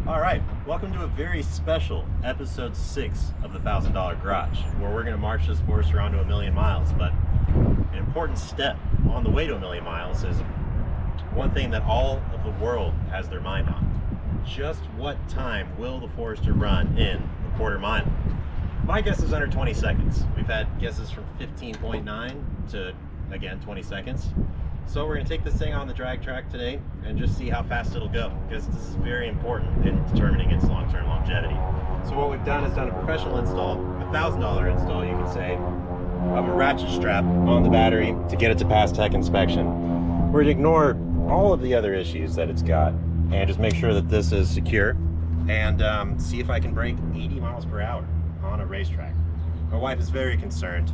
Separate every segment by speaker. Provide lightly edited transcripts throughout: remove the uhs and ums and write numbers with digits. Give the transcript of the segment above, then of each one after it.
Speaker 1: All right, welcome to a very special episode 6 of the $1,000 Garage, where we're going to march this Forester onto 1,000,000 miles. But an important step on the way to 1,000,000 miles is one thing that all of the world has their mind on. Just what time will the Forester run in a quarter mile? My guess is under 20 seconds. We've had guesses from 15.9 to, again, 20 seconds. So we're going to take this thing on the drag track today and just see how fast it'll go, because this is very important in determining its long-term longevity. So what we've done is done a professional install, a $1,000 install, you can say, of a ratchet strap on the battery to get it to pass tech inspection. We're going to ignore all of the other issues that it's got and just make sure that this is secure and see if I can break 80 miles per hour on a racetrack. My wife is very concerned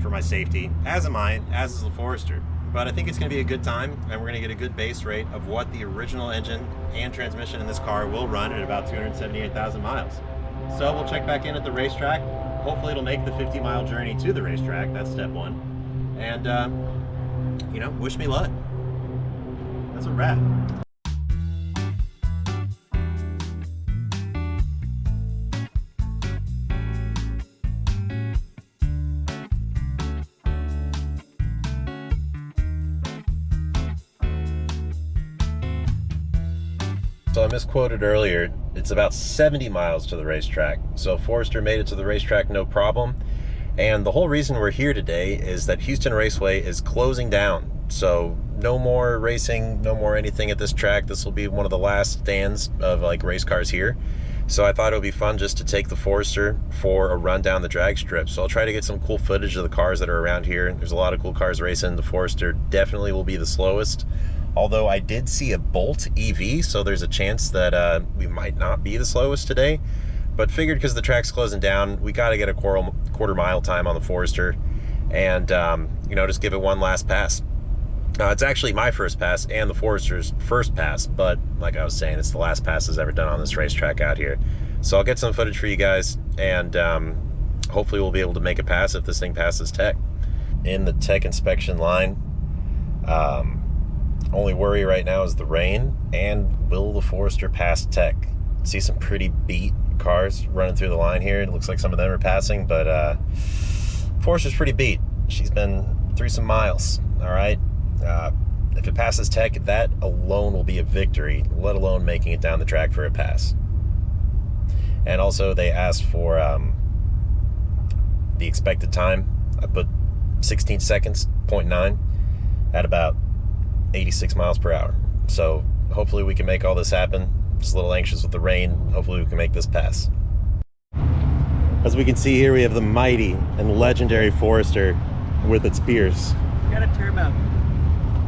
Speaker 1: for my safety, as am I, as is the Forester. But I think it's going to be a good time, and we're going to get a good base rate of what the original engine and transmission in this car will run at about 278,000 miles. So we'll check back in at the racetrack. Hopefully it'll make the 50-mile journey to the racetrack. That's step one. And, wish me luck. That's a wrap. So I misquoted earlier, it's about 70 miles to the racetrack. So Forester made it to the racetrack no problem. And the whole reason we're here today is that Houston Raceway is closing down. So no more racing, no more anything at this track. This will be one of the last stands of race cars here. So I thought it would be fun just to take the Forester for a run down the drag strip. So I'll try to get some cool footage of the cars that are around here. There's a lot of cool cars racing. The Forester definitely will be the slowest. Although I did see a Bolt EV, so there's a chance that we might not be the slowest today. But figured because the track's closing down, we got to get a quarter mile time on the Forester and, just give it one last pass. It's actually my first pass and the Forester's first pass, but like I was saying, it's the last pass that's ever done on this racetrack out here. So I'll get some footage for you guys, and hopefully we'll be able to make a pass if this thing passes tech. In the tech inspection line, only worry right now is the rain, and will the Forester pass tech? See some pretty beat cars running through the line here. It looks like some of them are passing, but Forester's pretty beat. She's been through some miles, all right? If it passes tech, that alone will be a victory, let alone making it down the track for a pass. And also they asked for the expected time. I put 16 seconds, 0.9, at about 86 miles per hour. So hopefully we can make all this happen. Just a little anxious with the rain. Hopefully we can make this pass. As we can see here, we have the mighty and legendary Forester with its Pierce.
Speaker 2: Got a turbo.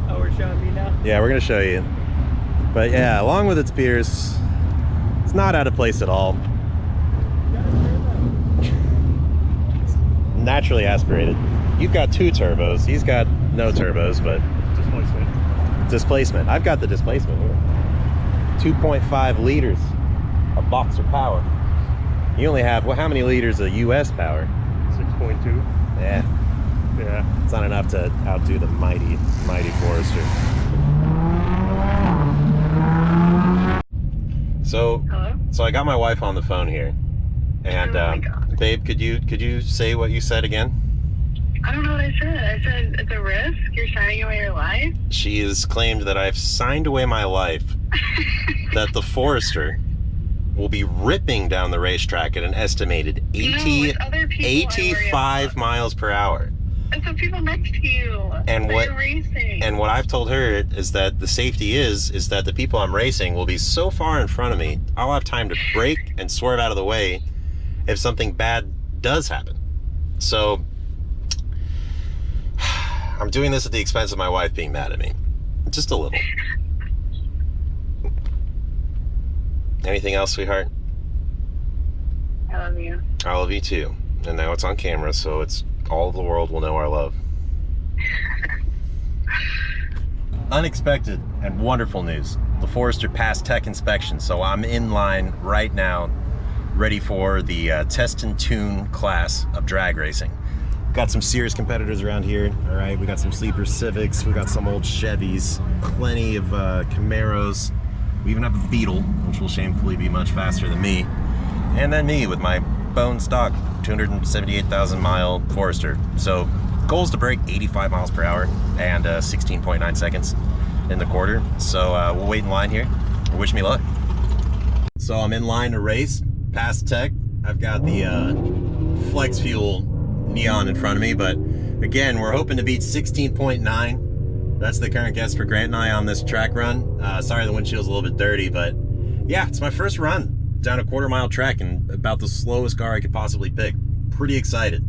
Speaker 2: Oh, we're showing me now?
Speaker 1: Yeah, we're gonna show you. But yeah, along with its Pierce, it's not out of place at all.
Speaker 2: Got a turbo.
Speaker 1: It's naturally aspirated. You've got 2 turbos. He's got no turbos, but displacement. I've got the displacement here. 2.5 liters of boxer power. You only have, well, how many liters of US power?
Speaker 3: 6.2.
Speaker 1: Yeah. It's not enough to outdo the mighty Forester. So,
Speaker 4: Hello?
Speaker 1: so I got my wife on the phone here, and
Speaker 4: Oh my God.
Speaker 1: babe, could you say what you said again?
Speaker 4: I don't know what I said. I said it's a risk. You're signing away your life.
Speaker 1: She has claimed that I've signed away my life, that the Forester will be ripping down the racetrack at an estimated 85 miles per hour.
Speaker 4: It's the people next to you.
Speaker 1: And
Speaker 4: They're racing.
Speaker 1: And what I've told her is that the safety is that the people I'm racing will be so far in front of me, I'll have time to brake and swerve out of the way if something bad does happen. So I'm doing this at the expense of my wife being mad at me. Just a little. Anything else, sweetheart?
Speaker 4: I love you.
Speaker 1: I love you too. And now it's on camera, so it's all of the world will know our love. Unexpected and wonderful news. The Forester passed tech inspection, so I'm in line right now, ready for the test and tune class of drag racing. Got some serious competitors around here, all right? We got some sleeper Civics, we got some old Chevys, plenty of Camaros, We even have a Beetle, which will shamefully be much faster than me. And then me with my bone stock 278,000 mile Forester. So goal is to break 85 miles per hour and 16.9 seconds in the quarter. So we'll wait in line here. Wish me luck. So I'm in line to race past Tech. I've got the Flex Fuel neon in front of me, but again, we're hoping to beat 16.9. That's the current guess for Grant and I on this track run. Sorry the windshield's a little bit dirty, but yeah, it's my first run down a quarter-mile track and about the slowest car I could possibly pick. Pretty excited.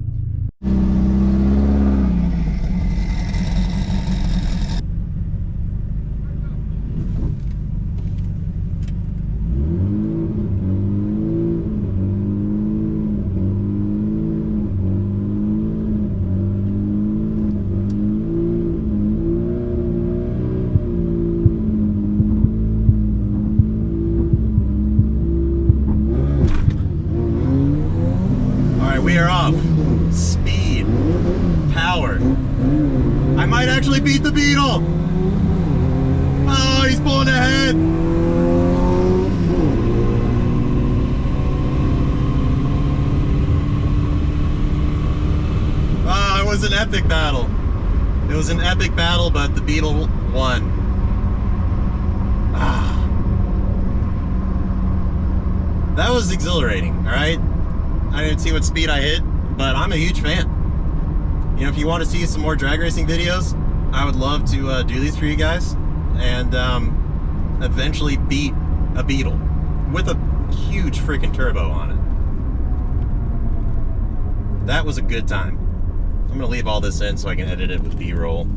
Speaker 1: We are off. Speed, power. I might actually beat the Beetle. Oh, he's pulling ahead. Oh, it was an epic battle. It was an epic battle, but the Beetle won. Ah. That was exhilarating, all right? I didn't see what speed I hit, but I'm a huge fan. You know, if you want to see some more drag racing videos, I would love to do these for you guys and eventually beat a Beetle with a huge freaking turbo on it. That was a good time. I'm gonna leave all this in so I can edit it with B-roll.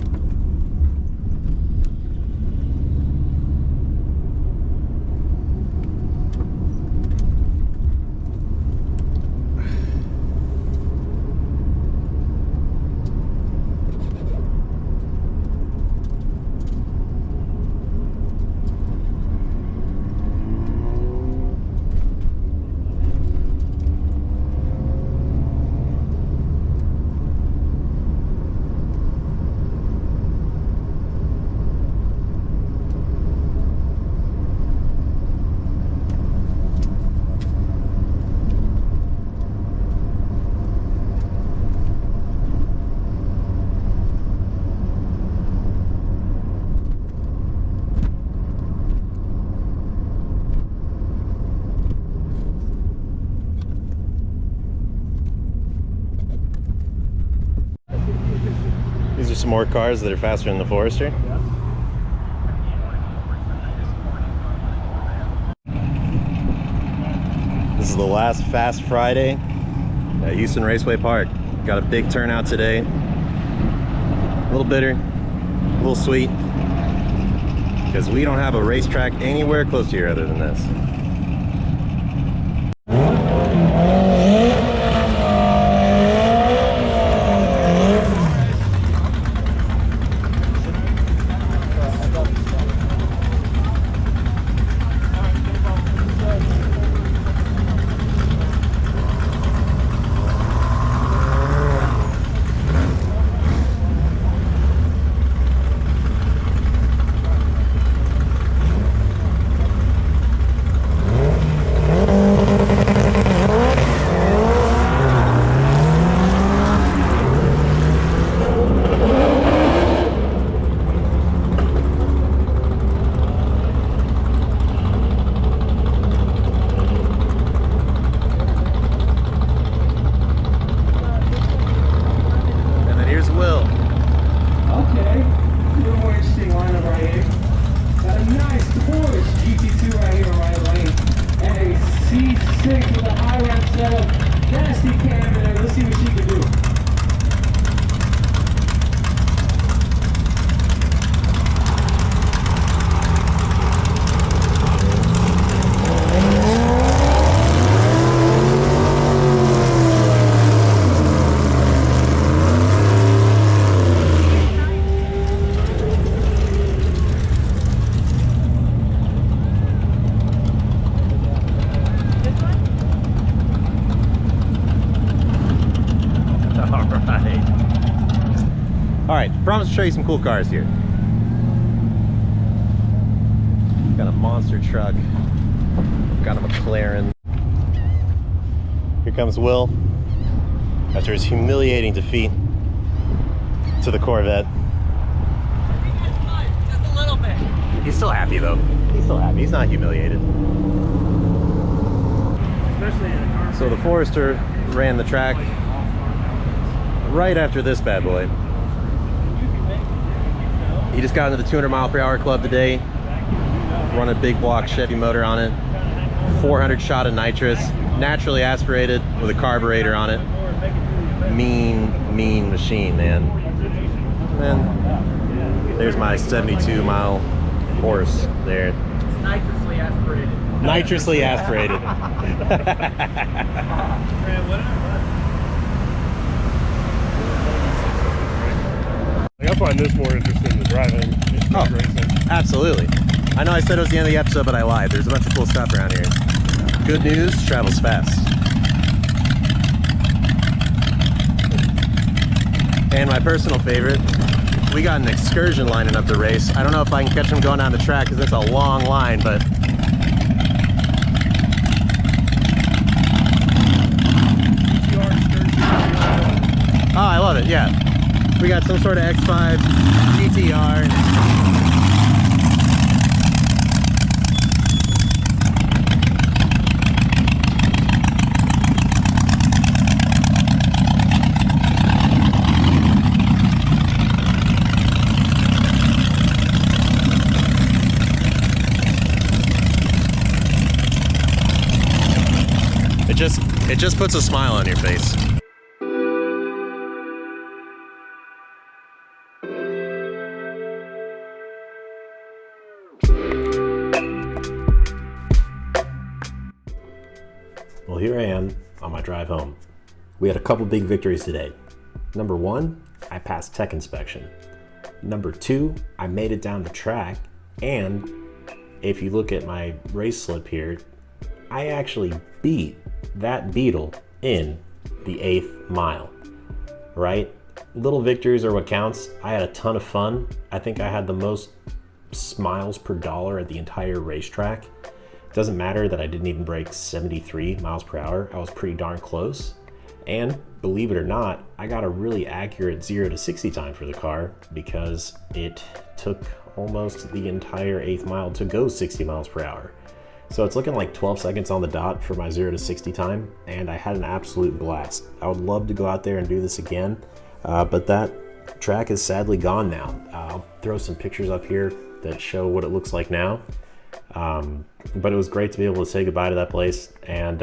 Speaker 1: These are some more cars that are faster than the Forester. This is the last Fast Friday at Houston Raceway Park. Got a big turnout today. A little bitter, a little sweet, because we don't have a racetrack anywhere close to here other than this. Alright, promise to show you some cool cars here. Got a monster monster truck. Got a McLaren. Here comes Will after his humiliating defeat to the Corvette.
Speaker 2: Just a little bit.
Speaker 1: He's still happy though. He's still happy. He's not humiliated.
Speaker 2: Especially in a car.
Speaker 1: So the Forester ran the track right after this bad boy. He just got into the 200 mile per hour club today. Run a big block Chevy motor on it. 400 shot of nitrous. Naturally aspirated with a carburetor on it. Mean machine, man. Man, there's my 72 mile horse there.
Speaker 2: It's nitrously aspirated.
Speaker 1: Nitrously aspirated.
Speaker 3: I find this more interesting than driving.
Speaker 1: Oh,
Speaker 3: Racing.
Speaker 1: absolutely. I know I said it was the end of the episode, but I lied. There's a bunch of cool stuff around here. Good news, travels fast. And my personal favorite, we got an excursion lining up the race. I don't know if I can catch them going down the track because it's a long line, but oh, I love it, yeah. We got some sort of X5 GTR. It just puts a smile on your face. Well, here I am on my drive home. We had a couple big victories today. Number one, I passed tech inspection. Number two, I made it down the track. And if you look at my race slip here, I actually beat that Beetle in the 8th mile, right? Little victories are what counts. I had a ton of fun. I think I had the most miles per dollar at the entire racetrack. It doesn't matter that I didn't even break 73 miles per hour. I was pretty darn close. And believe it or not, I got a really accurate 0 to 60 time for the car because it took almost the entire 8th mile to go 60 miles per hour. So it's looking like 12 seconds on the dot for my 0 to 60 time, and I had an absolute blast. I would love to go out there and do this again, but that track is sadly gone now. I'll throw some pictures up here that show what it looks like now. But it was great to be able to say goodbye to that place and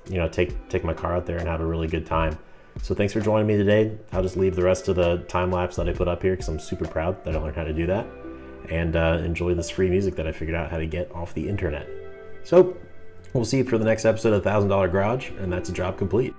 Speaker 1: you know, take my car out there and have a really good time. So thanks for joining me today. I'll just leave the rest of the time lapse that I put up here because I'm super proud that I learned how to do that, and enjoy this free music that I figured out how to get off the internet. So we'll see you for the next episode of $1,000 Garage, and that's a job complete.